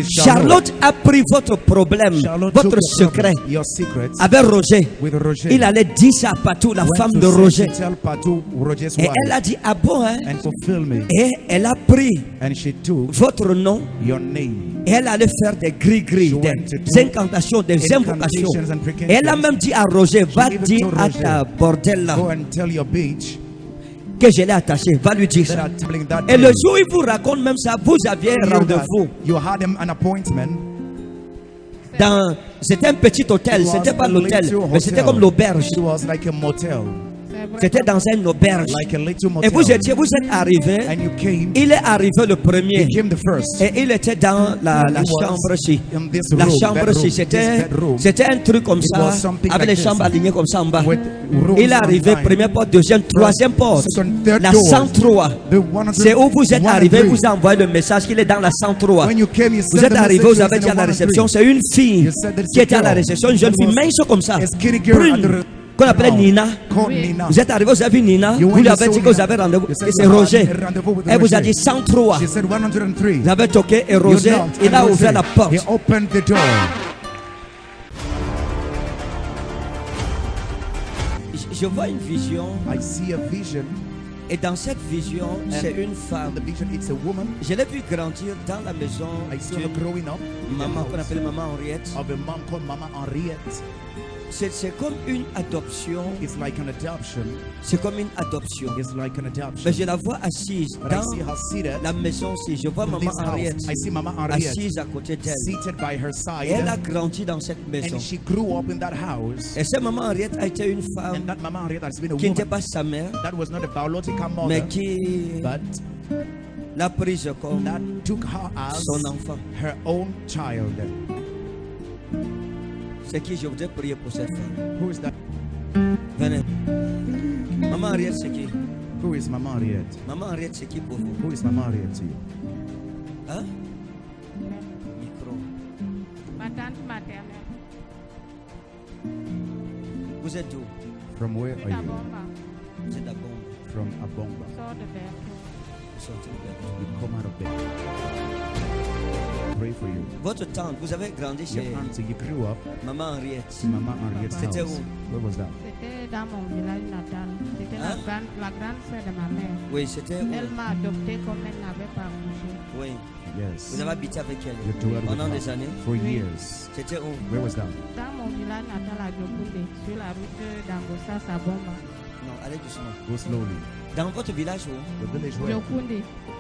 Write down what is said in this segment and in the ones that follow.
Charlotte a pris votre problème, votre secret avec Roger. Il allait dire ça à Patou, la femme de Roger. Et elle a dit, ah bon, hein? Et elle a pris votre nom. Et elle allait faire des gris-gris, des incantations, des invocations. Et elle a même dit à Roger, va dire à ta bordel là que je l'ai attaché, va lui dire ça. Et le jour où il vous raconte même ça, vous aviez un rendez-vous. C'était un petit hôtel, c'était pas l'hôtel, mais c'était comme l'auberge. C'était dans une auberge. Et vous êtes arrivé. Il est arrivé le premier. Et il était dans la chambre ici. La chambre ici, c'était un truc comme ça, avec les chambres alignées comme ça en bas. Il est arrivé, première porte, deuxième, troisième porte. La 103. C'est où vous êtes arrivé, vous a envoyé le message qu'il est dans la 103. Vous êtes arrivé, vous avez dit à la réception, c'est une fille qui était à la réception, une jeune fille mince comme ça. Brune. Qu'on appelle Nina. Vous êtes arrivé, vous avez vu Nina. Vous lui avez dit que vous avez rendez-vous. Et c'est Roger. Elle vous a dit 103. Vous avez toqué et Roger, il a ouvert la porte. Je vois une vision. Et dans cette vision, c'est une femme. Je l'ai vu grandir dans la maison d'une maman qu'on appelle Maman Henriette. C'est comme une adoption. C'est comme une adoption. Mais je la vois assise dans la maison. Si je vois Maman Henriette assise à côté d'elle. Et elle a grandi dans cette maison. Et cette Maman Henriette a été une femme qui n'était pas sa mère, mais qui l'a prise comme son enfant. C'est qui je voudrais prier pour cette femme. Venez. Maman Henriette, c'est qui? Who is Maman Henriette? Maman Henriette, c'est qui pour vous? Who is Maman Henriette to you? Hein? Micro. Ma tante maternelle. Vous êtes d'où? From where are you? Vous êtes d'Abomba. From Abomba. Sort de Berthaud. Vous sortez de Berthaud. You come out of there. Pray for you. Votre tante, vous avez grandi chez Your auntie, you grew up Maman Henriette. in Maman Henriette's C'était house. où? Where was that? C'était dans mon village natal. C'était Hein? la grande sœur de ma mère. Oui, c'était où? Elle m'a adopté comme elle n'avait pas accouché. Oui. Yes. Vous avez habité avec You elle dwelled with pendant her des années? for years. C'était où? Where was that? Dans mon village natal à Djokoundé, sur la route d'Angossas à Bomba. Non, allez doucement. Go slowly. Dans votre village où? The village where? Djokoundé.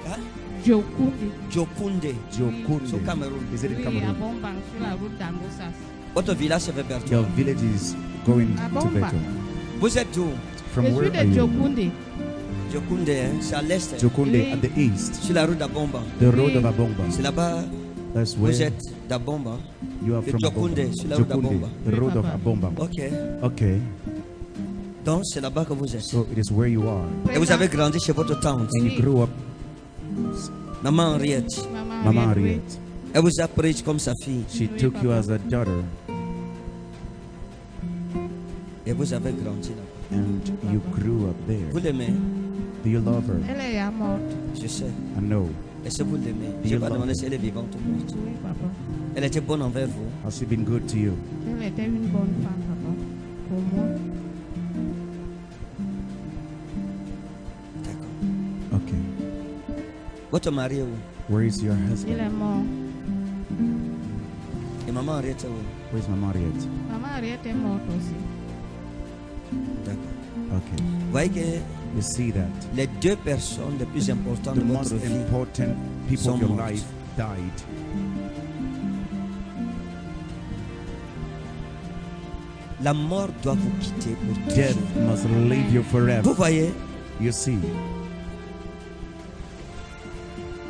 Hein? Djokoundé. Djokoundé. Djokoundé. Au Cameroun. Is it in Oui, à Cameroun? Bomba, sur la route d'Angossas. Votre village c'est vers Berthaud. Your village is going to Abomba. Beto. Vous êtes d'où? From Je where suis are de you? Djokoundé. Djokoundé, hein? C'est à l'est. Hein? Djokoundé Oui. at the east. Sur la route d'Abomba. The road of Abomba. C'est là-bas. That's Vous where êtes d'Abomba. you are de from. Djokoundé, Abomba. sur la route Djokoundé, d'Abomba. the road of Papa. Abomba. Ok. Okay. Donc c'est là-bas que vous êtes. So it is where you are. Et vous avez grandi chez votre tante, And you grew up, Maman Henriette. Maman Henriette, oui. Henriette. Elle vous a pris comme sa fille. She Oui, took you papa. as a daughter, Et vous avez grandi là. and you grew up Vous there. l'aimez? Do you love her? Elle est morte. Je sais. I know. Est-ce que vous l'aimez? Je You vais pas love demander her. si elle est vivante ou morte. Oui, papa. Elle était bonne envers vous. Has she been good to you? Elle était une bonne femme, papa. Pour moi. D'accord. Okay. Votre mari est où? Where is your Il husband? est mort. Et Maman Henriette est où? Where's Maman Henriette? Maman Henriette est morte aussi. D'accord. Okay. Vous voyez que You see that? les deux personnes les plus importantes The de most votre vie, important people sont of your mortes. life died. la mort doit vous quitter pour Death toujours. must leave you forever. Vous voyez, You see,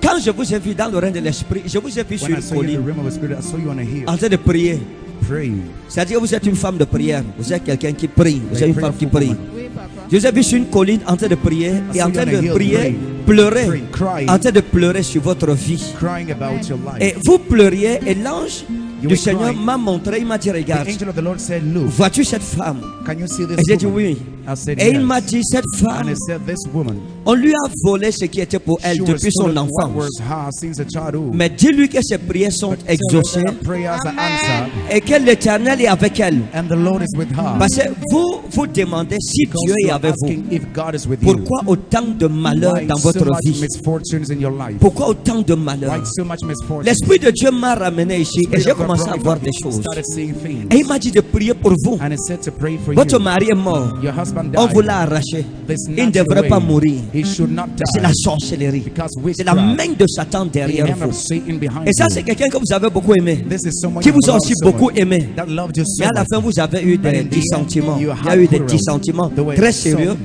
quand je vous ai vu dans le règne de l'esprit, je vous ai vu sur when I une saw you in the colline realm of the spirit, I saw you on a hill en train de prier. praying. C'est-à-dire que vous êtes une femme de prière. Vous êtes quelqu'un qui prie. Vous êtes une femme qui prie. Oui, papa. Je vous ai vu sur une colline en train de prier et en train de prier, pleurer, crying, en train de pleurer sur votre vie. crying about your life. Et vous pleuriez et l'ange You du were Seigneur crying. m'a montré, il m'a dit, The regarde, angel of the Lord said, look, vois-tu cette femme? can you see Et this j'ai dit woman? oui. I said Et il yes. m'a dit, cette And femme, he said, this woman, on lui a volé ce qui était pour elle she was depuis son stolen what enfance. was hers since a childhood. Mais dis-lui que ses prières sont But tell her exaucées that her prayers are answered, et que l'Éternel est avec elle. and the Lord is with her. Parce que vous demandez si Because Dieu you est are avec vous. asking if God is with you. Pourquoi autant de malheurs Why dans so votre much vie? misfortunes in your life? Pourquoi autant de Why malheurs? so much misfortune? L'Esprit de Dieu m'a ramené ici et j'ai Spirit of God commencé à brought me voir from des here. choses. Started seeing things. Et il m'a dit de prier pour vous. And he said to pray for Votre you. mari est mort. Your husband On vous died. l'a arraché. This Il ne natural devrait pas way. mourir. He should not die. C'est la sorcellerie. Because C'est la witchcraft, main de Satan the derrière hand vous. of Satan behind Et ça, you. c'est quelqu'un que vous avez beaucoup aimé. This is someone Qui you vous a love aussi so beaucoup much, aimé. that loved you so Mais à la much. fin, vous avez eu But des in the end, dissentiments. you Il y a had eu des quarrels. dissentiments There were très some sérieux.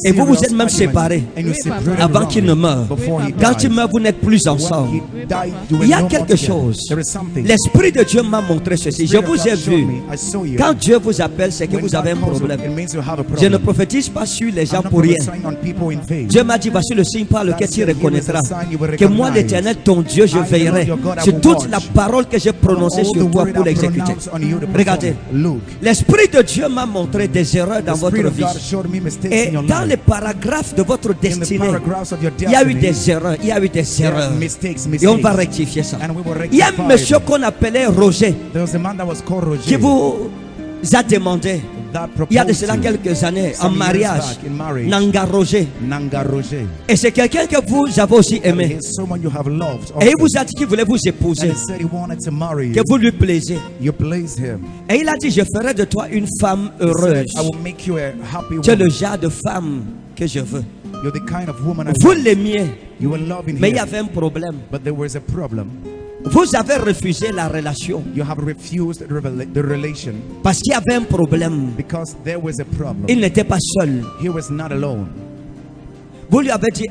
Et vous vous êtes même serious séparés. arguments, and you Oui, separated papa. Avant qu'il ne wrongly meure. before he Quand died. il meurt, vous n'êtes plus When ensemble. he died, you were Il y a no more quelque together. chose. There is something. L'Esprit de Dieu m'a montré ceci. Je Spirit of vous ai God showed vu. me. I saw you. Quand Dieu vous appelle, c'est que When vous avez un God calls you, problème. it means you have a Je ne problem. prophétise pas sur les gens I'm not pour rien. prophesying on people in faith. Dieu m'a dit, voici le signe par lequel That's tu it. Here is reconnaîtras the sign you will que moi, recognize. l'Éternel, ton Dieu, je I, the veillerai Lord your God, I sur will toute watch. la parole que j'ai prononcée All sur the toi word pour I l'exécuter. pronounce on you to perform. Regardez, Look, l'Esprit de Dieu m'a montré des erreurs dans the votre Spirit of vie. God showed me mistakes Et in your dans life. les paragraphes de votre In the destinée, paragraphs of your il y a eu destiny, des erreurs, il y a eu des there are erreurs. mistakes, Et on va mistakes. rectifier ça. And we will Il y a un rectify monsieur them. qu'on appelait Roger There was a man that was called Roger qui vous a demandé, that il y a de proposed cela to quelques années, en some years mariage, back in marriage. Nanga Roger. Nanga Roger. Et c'est quelqu'un que vous avez aussi And aimé. he's someone you have loved Et il also. vous a dit qu'il voulait vous And épouser, he said he wanted to marry que you. vous lui plaisiez. You pleased him. Et il a dit, je ferai de toi une femme He said, heureuse. I will make you a happy Tu es le woman. genre de femme que je veux. You're the kind of woman I Vous want. l'aimiez, You were loving mais il y him. avait un problème. But there was a problem. Vous avez refusé la relation You have refused the relation parce qu'il y avait un problème. because there was a problem. Il n'était pas seul. He was not alone. Vous lui avez dit,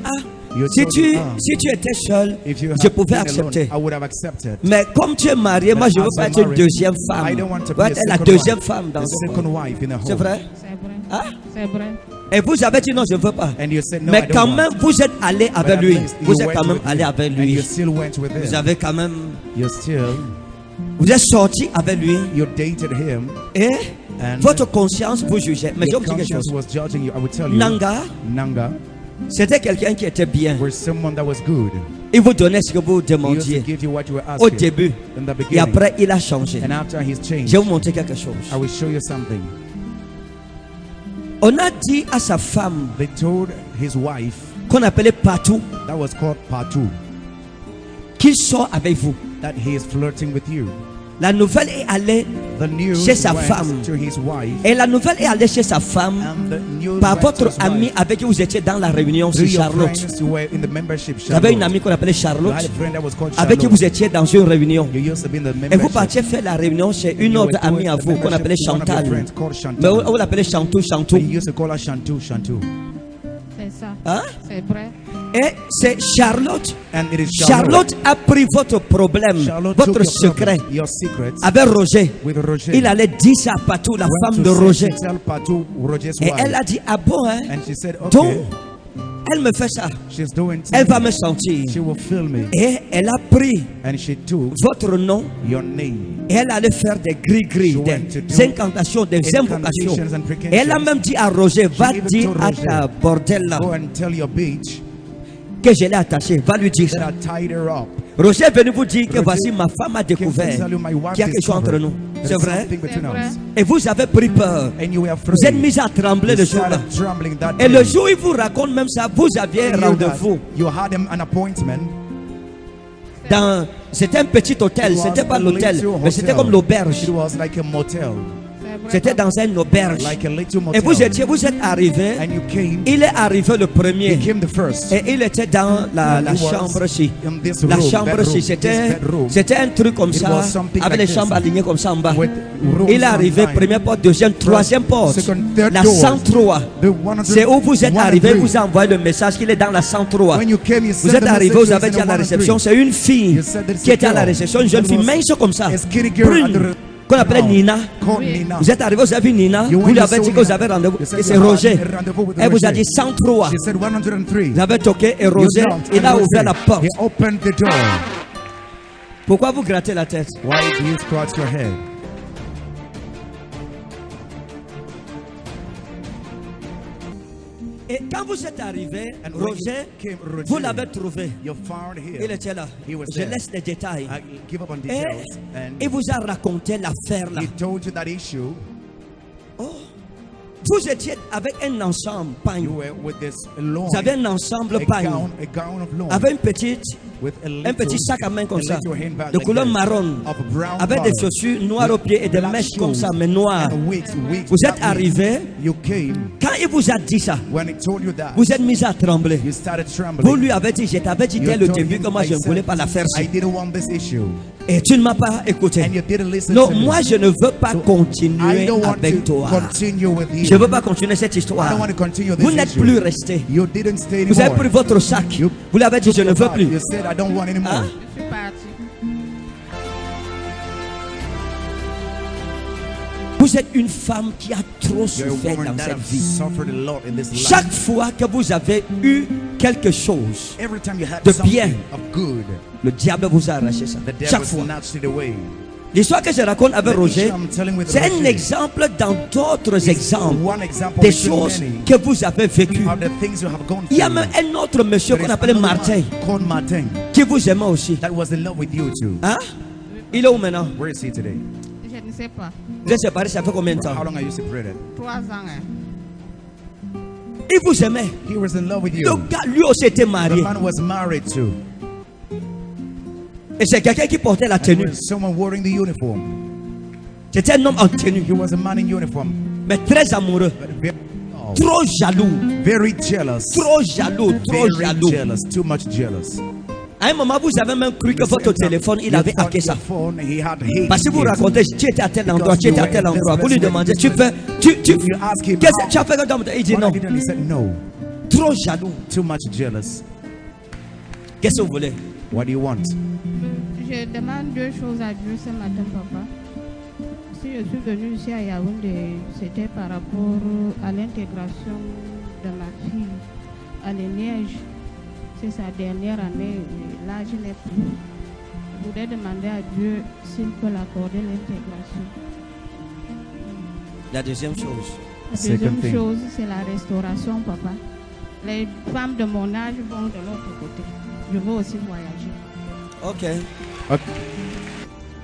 You si told tu, him, si tu étais seul, If you je had pouvais been alone, accepter. I would have accepted. Mais comme tu es marié, moi je ne veux as pas I'm être une married, deuxième I femme. don't want to Vous be a êtes la second deuxième wife. femme dans The ce second foyer. wife in a C'est home. vrai? C'est vrai. Hein? C'est vrai. Et vous avez dit non, je ne veux pas. And you said no, I Mais don't quand want. même, vous êtes allé But avec at lui. least you Vous êtes went quand même with allé him. avec And you lui. still went with Vous him. avez quand même, You still, vous êtes sorti avec lui. you dated him. Et And votre conscience vous jugeait. Mais je your vous dis quelque conscience chose. was judging you. I would tell you. Nanga, Nanga c'était quelqu'un qui était bien. was someone that was good. Il vous donnait ce que vous He used to demandiez give you what you were au asking début. in the Et beginning. après, il a changé. And after he's Je changed, vais vous montrer quelque chose. I will show you something. On a dit à sa femme, They told his wife, qu'on appelait Patou, that was called Patu, qu'il sort avec vous. that he is flirting with you. La nouvelle est allée The news chez sa went femme. to his wife, Et la nouvelle est allée chez sa femme and the news par went to votre his ami wife. avec qui vous étiez dans la réunion, c'est Through your Charlotte. friends who were in the membership, Vous avez une Charlotte. amie qu'on appelait You Charlotte, had a friend that was called avec qui Charlotte. vous étiez dans une réunion. You used to be in the Et vous membership. partiez faire la réunion chez une You were autre doing amie à the vous qu'on membership appelait to one of your Chantal. friends called Mais Chantal. on l'appelait Chantou, Chantou. But you used to call her Shantu, Shantu. C'est ça. Hein? C'est vrai. Et c'est Charlotte. And it is Charlotte a pris votre problème, Charlotte took votre your secret, problem, your secrets avec Roger. with Roger. Il allait dire ça à Patou, la Went femme to de say Roger. to tell Patu, Roger's Et wife. elle a dit, ah bon, hein? And she said, Donc, okay, elle me fait ça. she's doing to Elle va me. me sentir. She will feel me. Et elle a pris And she took votre nom your name. et elle allait faire des gris-gris, She went des to do incantations, des invocations. incantations and precantations. Et elle a même dit à Roger, va She even dire told à Roger, ta bordel là Go and tell your bitch que je l'ai attachée. Va lui dire that ça. I tied her up. Roger est venu vous dire que Roger voici ma femme a Came to découvert tell you my wife qu'il y a quelque chose entre discovered nous. there's C'est vrai? something between C'est vrai. us. Et vous avez pris peur. And you were afraid. Vous êtes mis à trembler You le jour-là. started trembling that Et day. le jour où il vous raconte même ça, vous aviez You un knew that rendez-vous. You had an appointment. C'était un petit hôtel, It was c'était pas a l'hôtel, little mais c'était hotel. comme l'auberge. It was like a motel, C'est vrai. C'était dans une auberge. like a little Et motel. vous êtes arrivé. And you came. Il est arrivé le He premier. came the first. Et il était dans la He was chambre ci. in this La room, chambre bedroom, ci, this c'était bedroom. un truc comme It ça, was something avec like les chambres this. alignées comme ça en bas. With rooms Il est arrivé, online. première porte, deuxième, troisième porte. Second, third La door. 103. The 100 C'est où vous êtes 103. arrivé, il vous a envoyé le message qu'il est dans la 103. When you came, you Vous sent êtes the arrivé, message vous avez in dit à la 103. réception, c'est une fille You said there's qui a était à la girl réception, une jeune that fille was mince comme ça, a skinny girl at brune, the qu'on appelait now Nina. called Oui. Nina. Vous êtes arrivé, vous avez vu Nina, You vous went lui to avez dit see que vous Nina. avez rendez-vous, You said et c'est you had Roger. a rendez-vous with Elle vous a Roger. dit 103. She said 103. Vous avez toqué et You Roger, knocked il and a Roger, ouvert la porte. He opened the door. Pourquoi vous grattez la tête? Why do you scratch your head? Et quand vous êtes arrivé, Roger, vous l'avez trouvé. Il était là. Je laisse les détails. Et il vous a raconté l'affaire là. Oh, vous étiez avec un ensemble pagne. Vous avez un ensemble pagne. Avec un petit sac à main comme ça, de couleur marron, avec des chaussures noires aux pieds et des mèches comme ça, mais noires. Vous êtes arrivé. Quand il vous a dit ça, vous êtes mis à trembler. Vous lui avez dit, je t'avais dit dès le début que moi je ne voulais pas la faire. Et tu ne m'as pas écouté. Non, moi je ne veux pas continuer avec toi. Je ne veux pas continuer cette histoire. Vous n'êtes plus resté. Vous avez pris votre sac. Vous l'avez dit, je ne veux plus. Hein? Je suis parti. Vous êtes une femme qui a trop souffert dans cette vie. Chaque fois que vous avez eu quelque chose de bien, le diable vous a arraché ça. Chaque fois. L'histoire que je raconte avec Roger, c'est un exemple dans d'autres exemples des choses que vous avez vécues. Il y a même un autre monsieur qu'on appelle Martin qui vous aimait aussi. Hein? Il est où maintenant? Je ne sais pas. Vous êtes séparés, ça fait combien de temps? 3 ans. Hein. Il vous aimait. Le gars, lui aussi était marié. Et c'est quelqu'un qui portait la tenue. C'était un homme en tenue. Mais très amoureux. Trop jaloux. Trop jaloux. À un moment, vous avez même cru que votre téléphone, il avait hacké ça. Parce que vous racontez, tu étais à tel endroit, tu étais à tel endroit. Vous lui demandez, qu'est-ce que tu as fait comme ça? Il dit non. Trop jaloux. Qu'est-ce que vous voulez? What do you want? Je demande 2 choses à Dieu ce matin, papa. Si je suis venue ici à Yaoundé, c'était par rapport à l'intégration de ma fille à l'ENIEJ. C'est sa dernière année, là je n'ai plus. Je voudrais demander à Dieu s'il peut l'accorder l'intégration. La deuxième chose. La deuxième chose, c'est la restauration, papa. Les femmes de mon âge vont de l'autre côté. Je veux aussi voyager. Ok.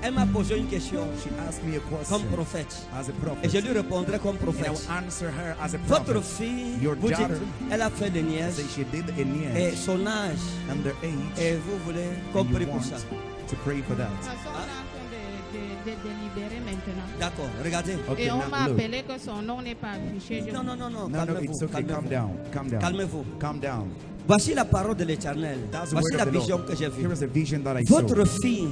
Elle m'a posé une question comme prophète. Et je lui répondrai comme prophète. Votre fille, vous dites, elle a fait des nièces et son âge. Et vous voulez qu'on prie pour ça. De délibérer maintenant. D'accord, regardez. Et on m'a appelé que son nom n'est pas affiché. Non, calmez-vous. Calmez-vous. Voici la parole de l'Éternel. Voici la vision que j'ai vue. Votre fille,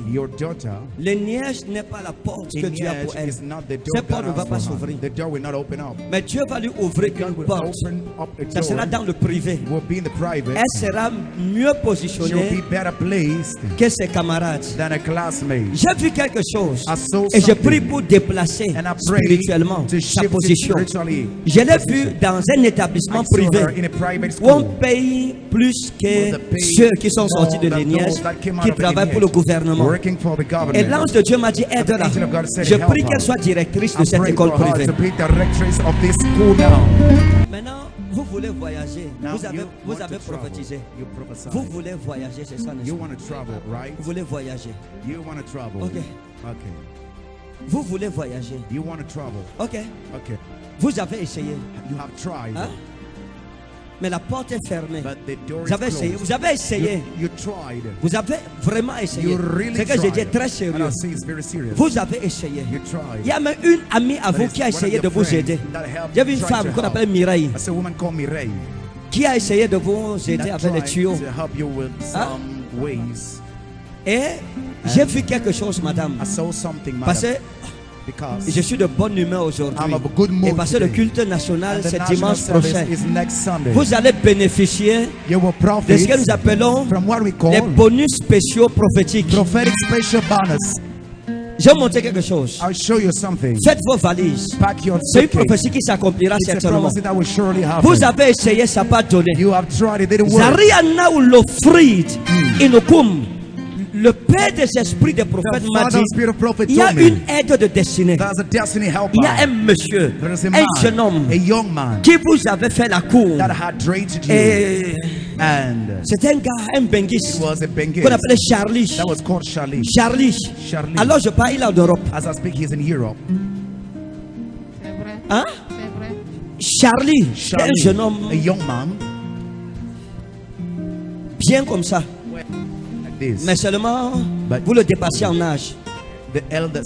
le niège n'est pas la porte que Dieu a pour elle. Cette porte ne va pas s'ouvrir. Mais Dieu va lui ouvrir une porte. Ça sera dans le privé. Elle sera mieux positionnée que ses camarades. J'ai vu quelque chose et je prie pour déplacer spirituellement sa position. Je l'ai vu dans un établissement privé où on paye plus que ceux qui sont sortis de l'ENIEJ, qui travaillent pour le gouvernement. Et l'ange de Dieu m'a dit, aide-la. Je prie qu'elle soit directrice de cette école privée. Maintenant, vous voulez voyager. Vous avez prophétisé. Vous voulez voyager, c'est ça, n'est-ce pas? Vous voulez voyager. Ok. Vous voulez voyager. Ok. Vous avez essayé. Hein? Mais la porte est fermée. Vous avez essayé. Vous avez essayé. Vous avez vraiment essayé. C'est que je dis très sérieux. Vous avez essayé. Il y a même une amie à vous qui a essayé de vous aider. Il y avait une femme qu'on appelle Mireille qui a essayé de vous aider avec les tuyaux. Hein? Et j'ai vu quelque chose, madame. Parce que je suis de bonne humeur aujourd'hui. Et parce que le culte national, c'est dimanche prochain. Vous allez bénéficier de ce que nous appelons les bonus spéciaux prophétiques. Je vais vous montrer quelque chose. Faites vos valises. C'est une prophétie qui s'accomplira certainement. Vous avez essayé, ça n'a pas donné. Zariana ou l'offrid inokum. Le père des esprits des prophètes The m'a father dit, spirit of prophet il y a told me une aide de destinée. there's a destiny helper. Il y a un monsieur, There is a un jeune man, homme a young man qui vous avait fait la cour. that had traded you. Et And c'était un gars, un it benguiste was a Benguis qu'on appelait Charlie. that was called Charlie. Charlie. Charlie. Alors je parle, il est en Europe. As I speak, he's in Europe. C'est vrai. Hein? C'est vrai. Charlie, c'est un Charlie, jeune homme a young man bien comme ça. like this. Mais seulement, But- vous le dépassez en âge. The elders.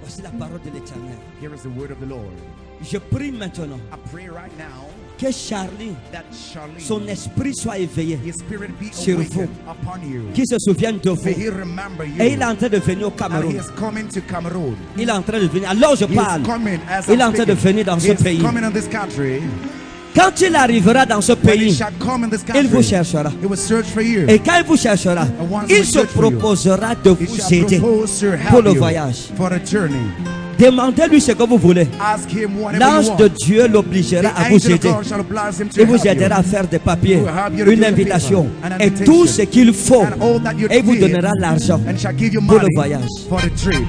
Voici la parole de l'Éternel. Here is the word of the Lord. Je prie maintenant I pray right now que Charlie, that Charlie, son esprit soit éveillé, his spirit be sur awakened vous. upon you. qu'il se souvienne de May he vous. remember you. Et il est en train de venir au And he Cameroun. is coming to Cameroon. Il est en train de venir. Alors je He is parle. coming as Il est I'm en train de speaking. venir dans He ce is pays. coming in this country. Quand il arrivera dans ce When he pays, shall come in this il vous country, cherchera. he will search for you. Et quand il vous cherchera, once il he se search for you, proposera de He vous shall aider propose to pour help le you voyage. for a journey. Demandez-lui ce que vous voulez. Ask him whatever you L'ange want. de Dieu l'obligera The à vous angel of aider. God shall oblige him to Il vous help aidera you. à faire des papiers, He will help you to une do the invitation paper, an et invitation, tout ce qu'il faut. and all that you Et il vous need, donnera l'argent and shall give you pour le money voyage. for the trip.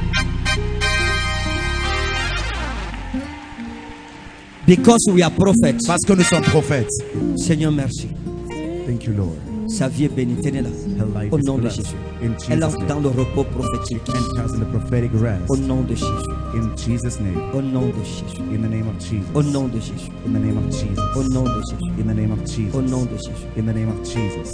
Because we are prophets. Parce que nous sommes prophètes. Seigneur, merci. Thank you, Lord. Sa vie est bénie. Tenez-la. Her life Au is nom de blessed. Jésus. In Elle Jesus' entre dans name. le repos prophétique. Enters in the prophetic rest. Au nom de Jésus. In Jesus' name. Au nom de Jésus. In the name of Jesus. Au nom de Jésus. In the name of Jesus. Au nom de Jésus. In the name of Jesus. Au nom de Jésus. In the name of Jesus.